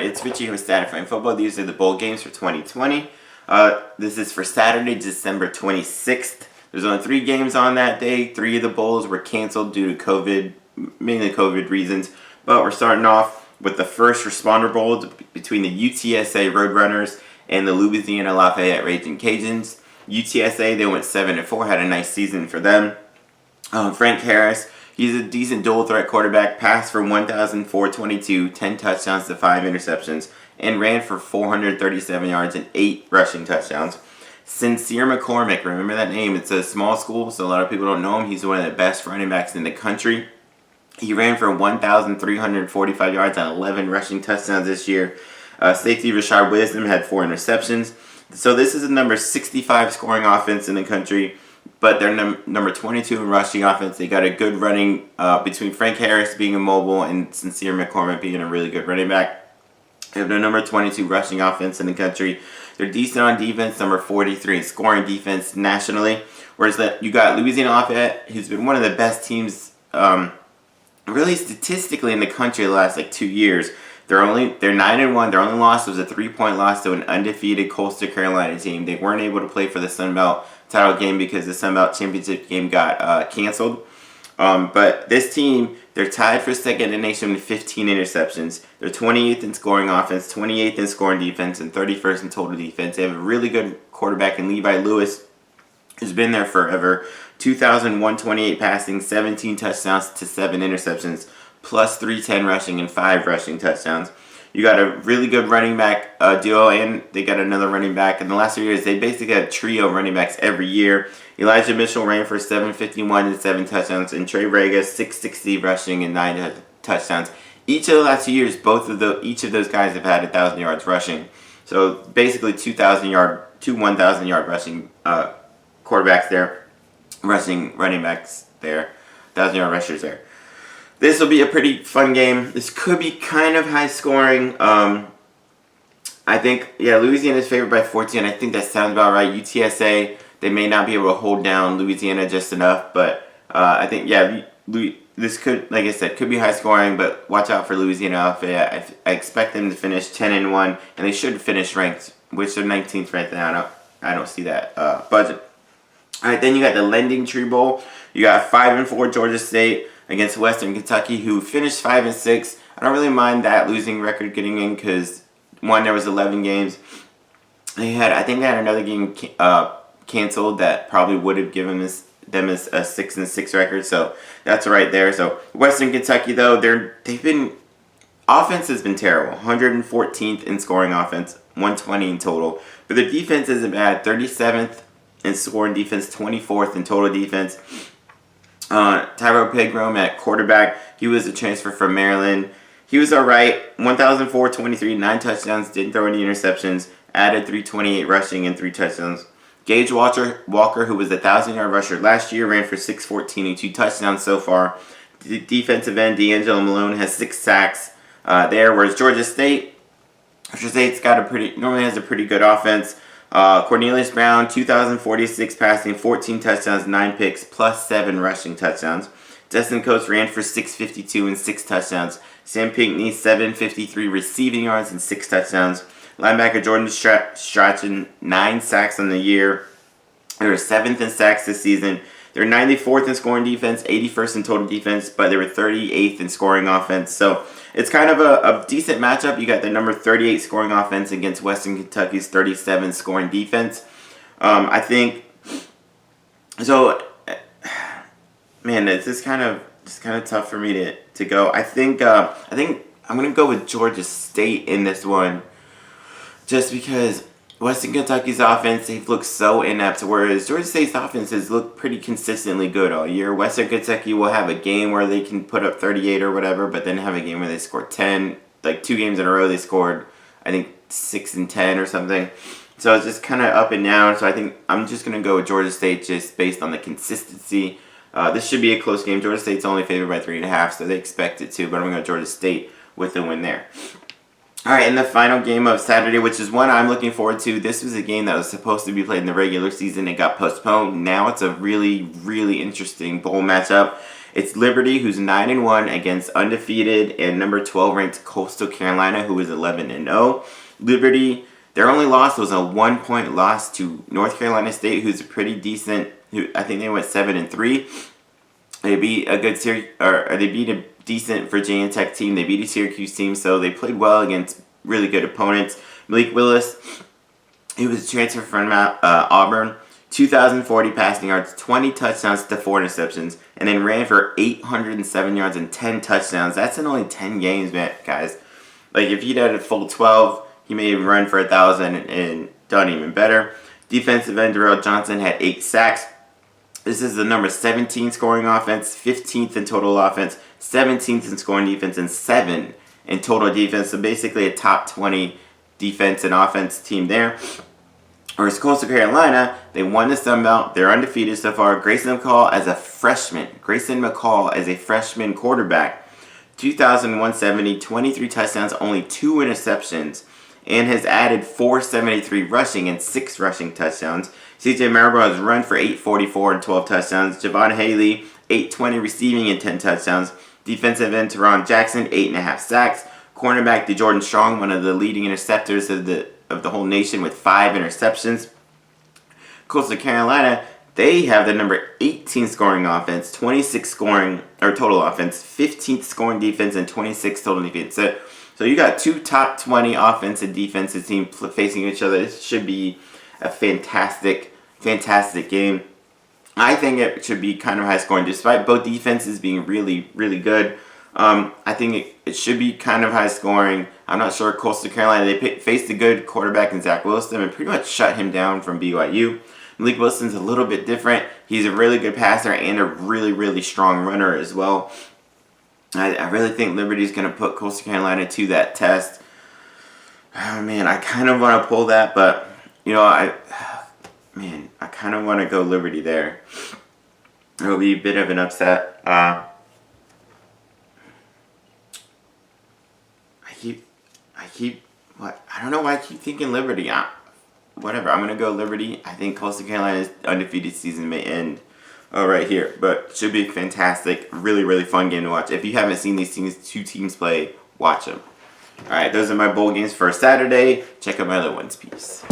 It's Richie with Static Frame Football. These are the bowl games for 2020. This is for Saturday, December 26th. There's only 3 games on that day. 3 of the bowls were canceled due to COVID, mainly COVID reasons. But we're starting off with the first responder bowl between the UTSA Roadrunners and the Louisiana Lafayette Raging Cajuns. UTSA, they went 7-4, had a nice season for them. Frank Harris, he's a decent dual threat quarterback, passed for 1,422, 10 touchdowns to 5 interceptions, and ran for 437 yards and 8 rushing touchdowns. Sincere McCormick, remember that name? It's a small school, so a lot of people don't know him. He's one of the best running backs in the country. He ran for 1,345 yards and 11 rushing touchdowns this year. Safety Rashard Wisdom had 4 interceptions. So this is a number 65 scoring offense in the country, but they're number 22 in rushing offense. They got a good running between Frank Harris being immobile and Sincere McCormick being a really good running back. They have the number 22 rushing offense in the country. They're decent on defense, number 43 in scoring defense nationally. Whereas you got Louisiana Lafayette, who's been one of the best teams really statistically in the country the last 2 years. They're 9-1. Their only loss was a 3-point loss to an undefeated Coastal Carolina team. They weren't able to play for the Sun Belt title game because the Sun Belt championship game got canceled. But this team, they're tied for second in the nation with 15 interceptions. They're 28th in scoring offense, 28th in scoring defense, and 31st in total defense. They have a really good quarterback in Levi Lewis, who's been there forever. 2,128 passing, 17 touchdowns to 7 interceptions, plus 310 rushing and 5 rushing touchdowns. You got a really good running back duo, and they got another running back. In the last 3 years, they basically had a trio of running backs every year. Elijah Mitchell ran for 751 and 7 touchdowns, and Trey Regas 660 rushing and 9 touchdowns. Each of the last 2 years, each of those guys have had 1,000 yards rushing. So basically 1,000 yard rushing quarterbacks there, running backs there, 1,000 yard rushers there. This will be a pretty fun game. This could be kind of high scoring. I think, Louisiana's favored by 14. I think that sounds about right. UTSA, they may not be able to hold down Louisiana just enough, but I think, this could, like I said, could be high scoring, but watch out for Louisiana Lafayette. I expect them to finish 10-1, and they should finish ranked, which they're 19th ranked now. I don't see that budget. All right, then you got the Lending Tree Bowl. You got 5-4 Georgia State against Western Kentucky, who finished 5-6. I don't really mind that losing record getting in because, one, there was 11 games. I think they had another game canceled that probably would have given them a 6-6 record. So that's right there. So Western Kentucky, though, offense has been terrible. 114th in scoring offense, 120 in total. But their defense isn't bad. 37th in scoring defense, 24th in total defense. Tyrell Pigrome at quarterback. He was a transfer from Maryland. He was alright. 1,423, 9 touchdowns, didn't throw any interceptions, added 328 rushing and 3 touchdowns. Gage Walker, who was a 1,000-yard rusher last year, ran for 614 and 2 touchdowns so far. The defensive end, D'Angelo Malone, has 6 sacks there, whereas Georgia State's normally has a pretty good offense. Cornelius Brown, 2,046 passing, 14 touchdowns, 9 picks, plus 7 rushing touchdowns. Destin Coates ran for 652 and 6 touchdowns. Sam Pinckney, 753 receiving yards and 6 touchdowns. Linebacker Jordan Strachan, 9 sacks on the year. They were 7th in sacks this season. They're 94th in scoring defense, 81st in total defense, but they were 38th in scoring offense. So it's kind of a decent matchup. You got the number 38 scoring offense against Western Kentucky's 37 scoring defense. I think so. Man, it's kind of tough for me to go. I think I'm gonna go with Georgia State in this one, just because Western Kentucky's offense, they've looked so inept, whereas Georgia State's offense has looked pretty consistently good all year. Western Kentucky will have a game where they can put up 38 or whatever, but then have a game where they score 10. 2 games in a row they scored, I think, 6 and 10 or something. So it's just kind of up and down. So I think I'm just going to go with Georgia State just based on the consistency. This should be a close game. Georgia State's only favored by 3.5, so they expect it to, but I'm going to go Georgia State with the win there. All right, and the final game of Saturday, which is one I'm looking forward to. This was a game that was supposed to be played in the regular season. It got postponed. Now it's a really, really interesting bowl matchup. It's Liberty, who's 9-1 against undefeated and number 12 ranked Coastal Carolina, who is 11-0. Liberty, their only loss was a 1-point loss to North Carolina State, who's a pretty decent. I think they went 7-3. They beat a good they beat a decent Virginia Tech team. They beat a Syracuse team, so they played well against really good opponents. Malik Willis, he was transferred from Auburn. 2,040 passing yards, 20 touchdowns to 4 interceptions, and then ran for 807 yards and 10 touchdowns. That's in only 10 games, man, guys. Like, if he'd had a full 12, he may have run for 1,000 and done even better. Defensive end Darrell Johnson had 8 sacks. This is the number 17 scoring offense, 15th in total offense, 17th in scoring defense, and 7 in total defense. So basically a top 20 defense and offense team there. Whereas Coastal Carolina, they won the Sun Belt. They're undefeated so far. Grayson McCall as a freshman quarterback. 2,170, 23 touchdowns, only 2 interceptions. And has added 473 rushing and 6 rushing touchdowns. CJ Marable has run for 844 and 12 touchdowns. Javon Haley, 820 receiving and 10 touchdowns. Defensive end Teron Jackson, 8.5 sacks. Cornerback DeJordan Strong, one of the leading interceptors of the whole nation, with 5 interceptions. Coastal Carolina, they have the number 18 scoring offense, 26 scoring or total offense, 15th scoring defense, and 26 total defense. So you got 2 top 20 offense and defensive teams facing each other. This should be a fantastic game. I think it should be kind of high scoring, despite both defenses being really, really good. I think it should be kind of high scoring. I'm not sure. Coastal Carolina, they faced a good quarterback in Zach Wilson and pretty much shut him down from BYU. Malik Wilson's a little bit different. He's a really good passer and a really, really strong runner as well. I really think Liberty's going to put Coastal Carolina to that test. Oh, man, I kind of want to pull that, but, I kind of want to go Liberty there. It'll be a bit of an upset. I don't know why I keep thinking Liberty. Whatever, I'm going to go Liberty. I think Coastal Carolina's undefeated season may end right here, but should be fantastic. Really, really fun game to watch. If you haven't seen these two teams play, watch them. Alright, those are my bowl games for Saturday. Check out my other ones. Peace.